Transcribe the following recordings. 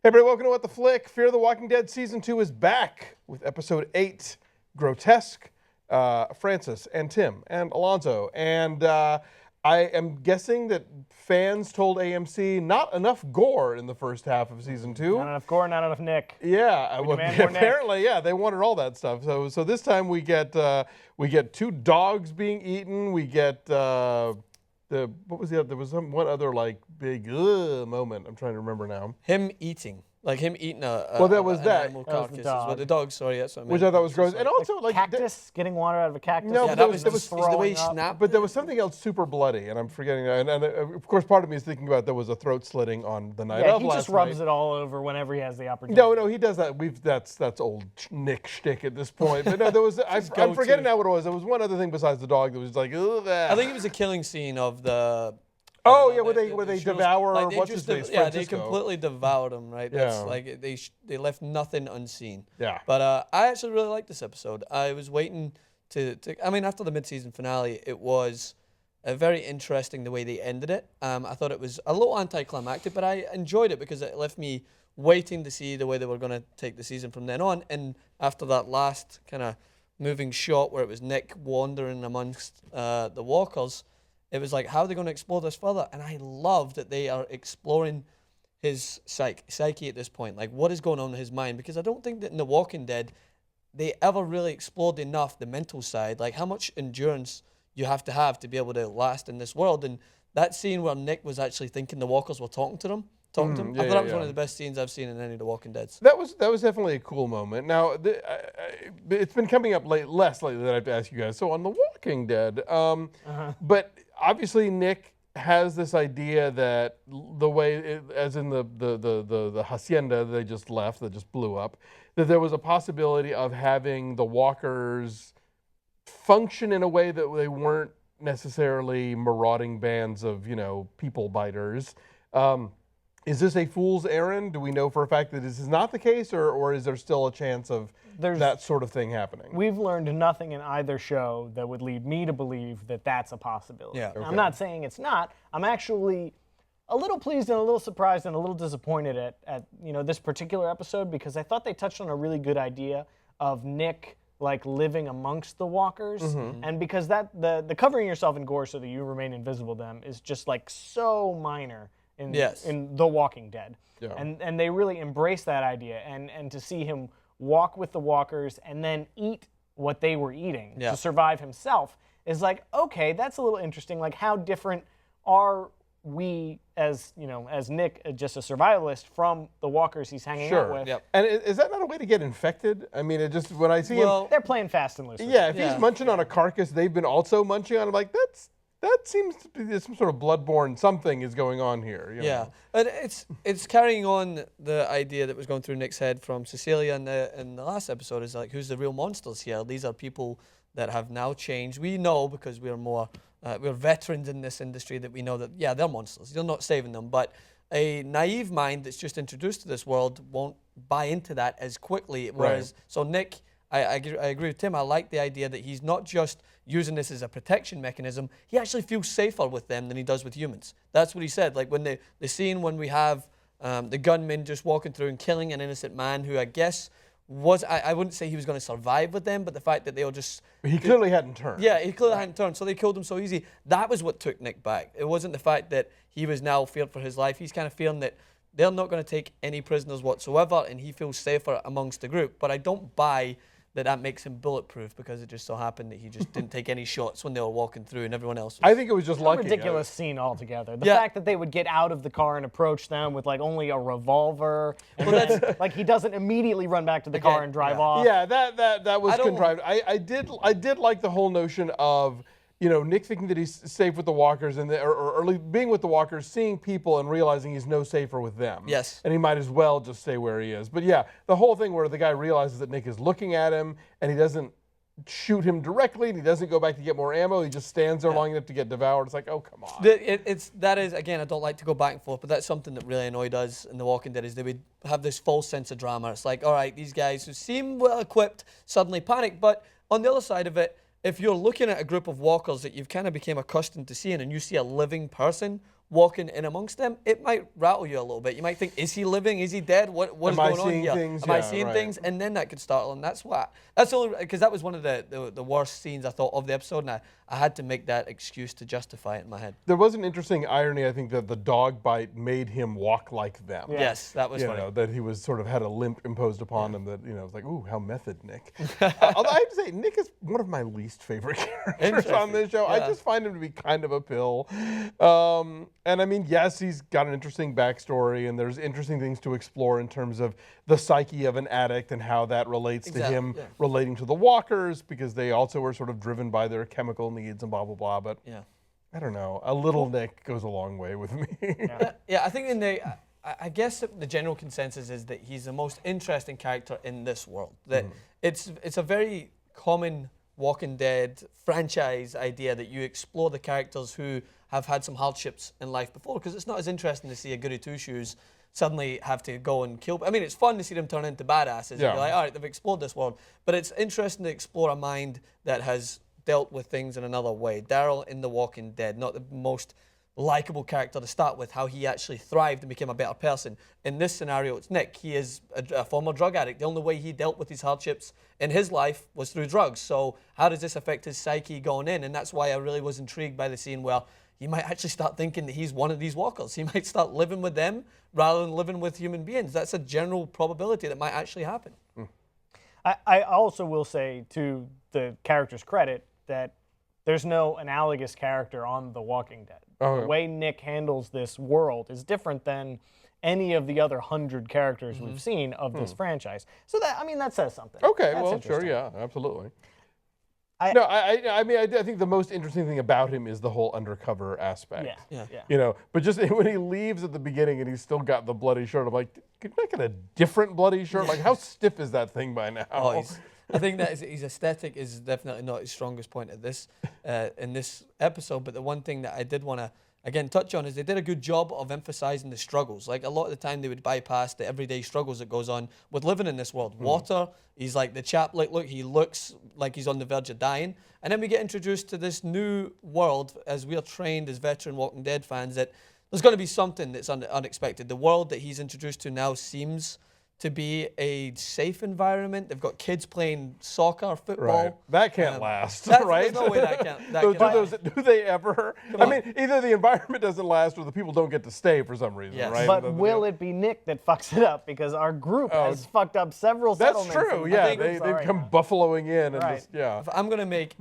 Hey everybody, welcome to What the Flick. Fear the Walking Dead Season 2 is back with Episode 8, Grotesque, Francis and Tim and Alonso. And I am guessing that fans told AMC not enough gore in the first half of Season 2. Not enough gore, not enough Nick. Yeah, well, apparently, yeah, they wanted all that stuff. So this time we get 2 dogs being eaten. We get what was the other? There was one other like big moment. I'm trying to remember now. Him eating a well, that was that. animal That was carcass. the dog. Well, the dog, sorry, that's what I meant. Which I thought was gross. And also, like cactus, getting water out of a cactus. No, yeah, but that was the way he snapped. But there was something else super bloody, and I'm forgetting that. And of course, part of me is thinking about there was a throat slitting on the night of last night. He just rubs it all over whenever he has the opportunity. No, he does that. That's old Nick shtick at this point. But no, there was. I'm forgetting now what it was. There was one other thing besides the dog that was like, ugh. I think it was a killing scene of the. Oh yeah, where they devour like what's his face? Yeah, they completely devoured him. Right. That's Yeah. like they left nothing unseen. Yeah. But I actually really liked this episode. I was waiting to. I mean, after the mid-season finale, it was very interesting the way they ended it. I thought it was a little anticlimactic, but I enjoyed it because it left me waiting to see the way they were going to take the season from then on. And after that last kind of moving shot where it was Nick wandering amongst the walkers, it was like, how are they going to explore this further? And I love that they are exploring his psyche at this point. Like, what is going on in his mind? Because I don't think that in The Walking Dead, they ever really explored enough the mental side, like how much endurance you have to be able to last in this world. And that scene where Nick was actually thinking the walkers were talking to him, I thought that was one of the best scenes I've seen in any of The Walking Deads. That was definitely a cool moment. Now, it's been coming up less lately that I have to ask you guys. So on The Walking Dead, but obviously Nick has this idea that the way, as in the hacienda they just left, that just blew up, that there was a possibility of having the walkers function in a way that they weren't necessarily marauding bands of, people biters. Is this a fool's errand? Do we know for a fact that this is not the case, or is there still a chance of that sort of thing happening? We've learned nothing in either show that would lead me to believe that that's a possibility. Yeah. Okay. I'm not saying it's not. I'm actually a little pleased and a little surprised and a little disappointed at this particular episode, because I thought they touched on a really good idea of Nick like living amongst the walkers, and because that the covering yourself in gore so that you remain invisible to them is just like so minor in The Walking Dead. Yeah. And they really embrace that idea, and to see him walk with the walkers and then eat what they were eating to survive himself is like, okay, that's a little interesting. Like, how different are we as Nick, just a survivalist, from the walkers he's hanging out with? Yep. And is that not a way to get infected? I mean, when I see him, they're playing fast and loose. yeah, if he's munching on a carcass they've been also munching on, I'm like, that seems to be some sort of bloodborne something is going on here. Yeah, and it's carrying on the idea that was going through Nick's head from Cecilia in the last episode, is like, who's the real monsters here? These are people that have now changed. We know, because we're we're veterans in this industry, that we know that, they're monsters. You're not saving them. But a naive mind that's just introduced to this world won't buy into that as quickly. Whereas, so Nick, I agree with Tim. I like the idea that he's not just using this as a protection mechanism. He actually feels safer with them than he does with humans. That's what he said. Like, when the scene when we have the gunman just walking through and killing an innocent man who I guess was, I wouldn't say he was going to survive with them, but the fact that they all just... He clearly hadn't turned. Yeah, he clearly hadn't turned, so they killed him so easy. That was what took Nick back. It wasn't the fact that he was now feared for his life. He's kind of feeling that they're not going to take any prisoners whatsoever, and he feels safer amongst the group. But I don't buy that makes him bulletproof, because it just so happened that he just didn't take any shots when they were walking through and everyone else was. I think it was just lucky. Ridiculous scene altogether. The fact that they would get out of the car and approach them with like only a revolver, and then, like, he doesn't immediately run back to the car and drive off. Yeah, that was contrived. I did like the whole notion of, Nick thinking that he's safe with the walkers, and or being with the walkers, seeing people and realizing he's no safer with them. Yes. And he might as well just stay where he is. But yeah, the whole thing where the guy realizes that Nick is looking at him and he doesn't shoot him directly, and he doesn't go back to get more ammo. He just stands there long enough to get devoured. It's like, oh, come on. That is, again, I don't like to go back and forth, but that's something that really annoyed us in The Walking Dead, is they would have this false sense of drama. It's like, all right, these guys who seem well equipped suddenly panic. But on the other side of it, if you're looking at a group of walkers that you've kind of become accustomed to seeing, and you see a living person walking in amongst them, it might rattle you a little bit. You might think, is he living? Is he dead? What is going on here? Am I seeing things? And then that could startle him. That's only because that was one of the worst scenes I thought of the episode, and I had to make that excuse to justify it in my head. There was an interesting irony, I think, that the dog bite made him walk like them. Yeah. Yes, that was funny. That he was sort of had a limp imposed upon him that, was like, ooh, how method, Nick. Although I have to say, Nick is one of my least favorite characters on this show. I just find him to be kind of a pill. And I mean, yes, he's got an interesting backstory, and there's interesting things to explore in terms of the psyche of an addict and how that relates to him relating to the walkers, because they also are sort of driven by their chemical needs and blah, blah, blah. But I don't know. A little Nick goes a long way with me. I think I guess the general consensus is that he's the most interesting character in this world. That it's a very common Walking Dead franchise idea that you explore the characters who have had some hardships in life before, because it's not as interesting to see a goody two-shoes suddenly have to go and kill. I mean, it's fun to see them turn into badasses. And you're like, all right, they've explored this world. But it's interesting to explore a mind that has dealt with things in another way. Daryl in The Walking Dead, not the most likable character to start with, how he actually thrived and became a better person. In this scenario, it's Nick. He is a former drug addict. The only way he dealt with his hardships in his life was through drugs. So how does this affect his psyche going in? And that's why I really was intrigued by the scene where he might actually start thinking that he's one of these walkers. He might start living with them rather than living with human beings. That's a general probability that might actually happen. I also will say, to the character's credit, that there's no analogous character on The Walking Dead. The way Nick handles this world is different than any of the other 100 characters we've seen of this franchise. So that says something. Okay, That's well, sure, interesting. yeah, absolutely. I think the most interesting thing about him is the whole undercover aspect. Yeah. But just when he leaves at the beginning and he's still got the bloody shirt, I'm like, could you make it a different bloody shirt? Like, how stiff is that thing by now? I think that his aesthetic is definitely not his strongest point at this in this episode. But the one thing that I did want to again touch on is they did a good job of emphasizing the struggles. Like, a lot of the time they would bypass the everyday struggles that goes on with living in this world. Water, he's like the chap. Like, look, he looks like he's on the verge of dying. And then we get introduced to this new world as we are trained as veteran Walking Dead fans that there's going to be something that's unexpected. The world that he's introduced to now seems to be a safe environment. They've got kids playing soccer, football. Right. That can't last, right? There's no way that can. Do they ever? I mean, either the environment doesn't last or the people don't get to stay for some reason, right? But will it be Nick that fucks it up? Because our group has fucked up several settlements. That's true, yeah. They've come buffaloing in. And If I'm going to make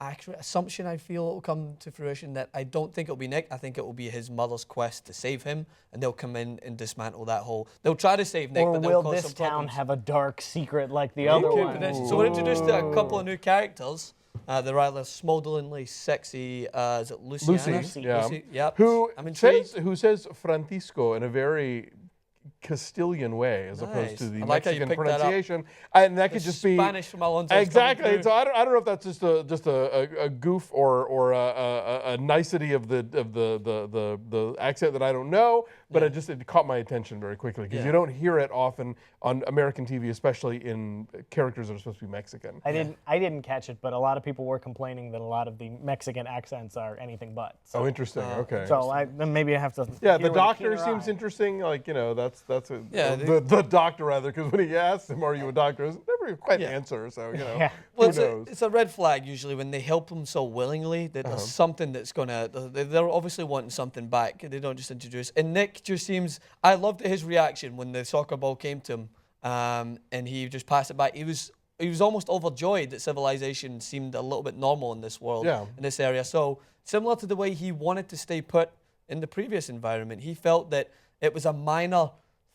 accurate assumption, I feel it will come to fruition that I don't think it'll be Nick. I think it will be his mother's quest to save him, and they'll come in and dismantle that whole. They'll try to save Nick, or but they'll will cause this some town problems. have a dark secret like the other one? So we're introduced to a couple of new characters. They're rather smolderingly sexy. Is it Luciana? Lucy, Lucy, yep. Who I'm intrigued. says Francisco in a very Castilian way as opposed to the Mexican pronunciation, and that could just be Spanish from Alonso. exactly. So I don't know if that's just a goof or a nicety of the accent that I don't know, but it caught my attention very quickly because you don't hear it often on American TV, especially in characters that are supposed to be Mexican. I didn't catch it, but a lot of people were complaining that a lot of the Mexican accents are anything but. So, interesting. Okay. So then maybe I have to. Yeah, the doctor seems interesting. Like, the doctor rather, because when he asks him, "Are you a doctor?" It's never quite an answer. So Well, who knows? it's a red flag usually when they help him so willingly that there's something that's gonna. They're obviously wanting something back. They don't just introduce. And Nick just seems. I loved his reaction when the soccer ball came to him, and he just passed it back. He was almost overjoyed that civilization seemed a little bit normal in this world, in this area. So similar to the way he wanted to stay put in the previous environment, he felt that it was a minor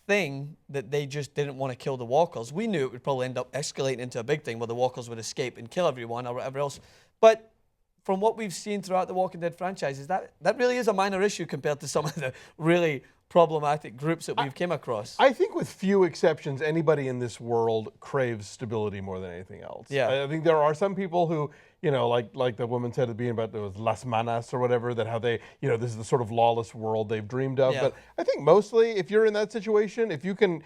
thing that they just didn't want to kill the walkers. We knew it would probably end up escalating into a big thing where the walkers would escape and kill everyone or whatever else. But from what we've seen throughout the Walking Dead franchise, is that really is a minor issue compared to some of the really problematic groups that we've came across. I think with few exceptions, anybody in this world craves stability more than anything else. Yeah. I think there are some people who, like the woman said at the beginning about those Las Manas or whatever, that how they, this is the sort of lawless world they've dreamed of. Yeah. But I think mostly if you're in that situation, if you can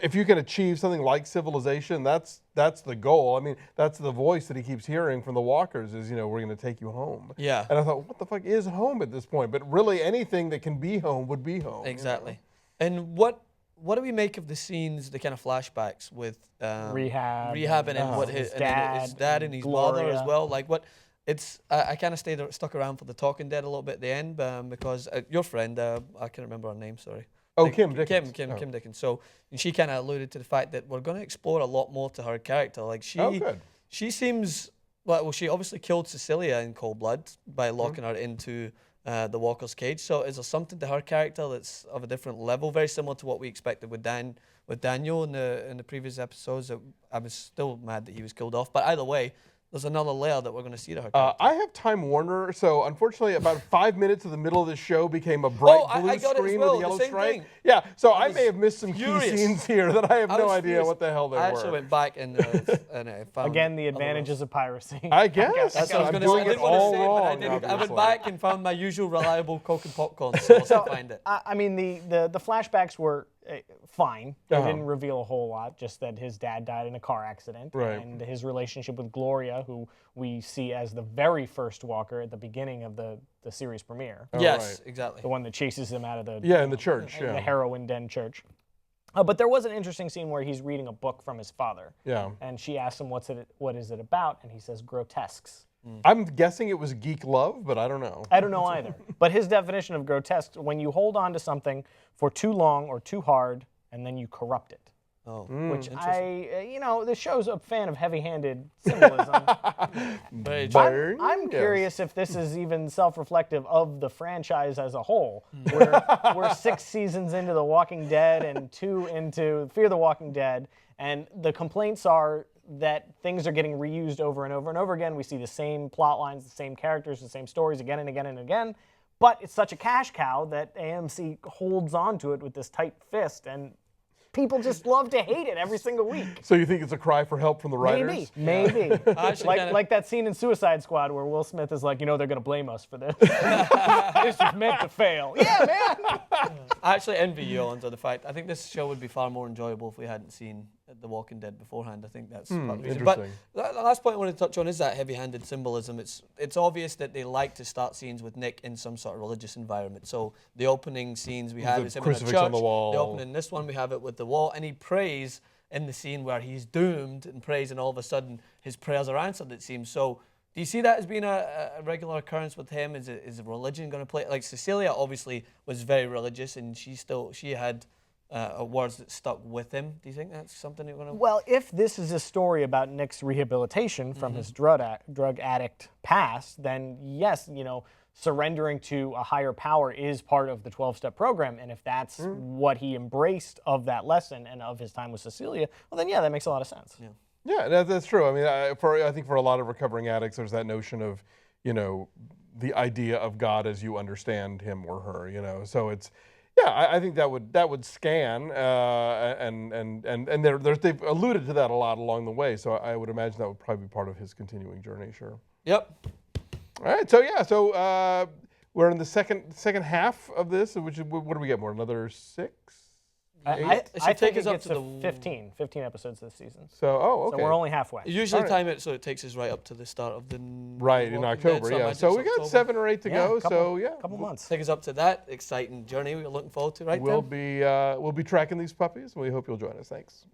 if you can achieve something like civilization, that's the goal. I mean, that's the voice that he keeps hearing from the walkers is, we're going to take you home. Yeah. And I thought, what the fuck is home at this point? But really, anything that can be home would be home. Exactly. And what do we make of the scenes, the kind of flashbacks with rehabbing and what his dad and his mother as well? Like what? I kind of stuck around for the Talking Dead a little bit at the end because your friend, I can't remember her name, sorry. Oh, Kim Dickens. Kim Dickens. So and she kind of alluded to the fact that we're going to explore a lot more to her character. Like she seems well. She obviously killed Cecilia in cold blood by locking her into the Walker's cage. So is there something to her character that's of a different level, very similar to what we expected with Daniel in the previous episodes? I was still mad that he was killed off, but either way, there's another layer that we're going to see to her character. I have Time Warner, so unfortunately about 5 minutes of the middle of the show became a bright blue screen with a yellow stripe. Thing. Yeah, so I may have missed some key scenes here that I have no idea what the hell they were. I actually went back and found again the advantages of piracy. I guess. That's what I was I'm going to say. doing it all wrong. But I went back and found my usual reliable Coke and popcorn source to find it. I mean, the flashbacks were fine. They didn't reveal a whole lot, just that his dad died in a car accident. Right. And his relationship with Gloria, who we see as the very first Walker at the beginning of the series premiere. Yes, exactly. The one that chases him out of the... Yeah, in the church, the heroin den church. But there was an interesting scene where he's reading a book from his father. Yeah. And she asks him, what is it about? And he says, grotesques. I'm guessing it was geek love, but I don't know. I don't know either. But his definition of grotesque, when you hold on to something for too long or too hard, and then you corrupt it. Oh, which this show's a fan of heavy-handed symbolism. I'm curious if this is even self-reflective of the franchise as a whole. We're 6 seasons into The Walking Dead and 2 into Fear the Walking Dead, and the complaints are that things are getting reused over and over and over again. We see the same plot lines, the same characters, the same stories again and again and again. But it's such a cash cow that AMC holds on to it with this tight fist, and people just love to hate it every single week. So you think it's a cry for help from the writers? Maybe. Like that scene in Suicide Squad where Will Smith is like, they're going to blame us for this. This is meant to fail. Yeah, man. I actually envy you on the fact. I think this show would be far more enjoyable if we hadn't seen The Walking Dead beforehand. I think that's part of the reason. But the last point I want to touch on is that heavy-handed symbolism. It's obvious that they like to start scenes with Nick in some sort of religious environment. So the opening scenes we have is him in a church. On the wall. The opening, this one we have it with the wall, and he prays in the scene where he's doomed and prays, and all of a sudden his prayers are answered, it seems. So do you see that as being a regular occurrence with him? Is religion going to play? Like Cecilia obviously was very religious, and she had words that stuck with him. Do you think that's something you're going to... Well, if this is a story about Nick's rehabilitation from his drug addict past, then yes, surrendering to a higher power is part of the 12-step program. And if that's what he embraced of that lesson and of his time with Cecilia, well, then yeah, that makes a lot of sense. Yeah, that's true. I mean, I think for a lot of recovering addicts, there's that notion of, the idea of God as you understand him or her. So it's, I think that would scan, and they've alluded to that a lot along the way. So I would imagine that would probably be part of his continuing journey. Sure. Yep. All right. So we're in the second half of this. Which what do we get more? Another 6? I think it gets to 15 episodes this season. So, okay. So we're only halfway. You usually time it so it takes us right up to the start of the... Right, in October, yeah. So we got 7 or 8 to go, a couple months. Take us up to that exciting journey we're looking forward to, right? We'll be tracking ththese puppies, and we hope you'll join us. Thanks.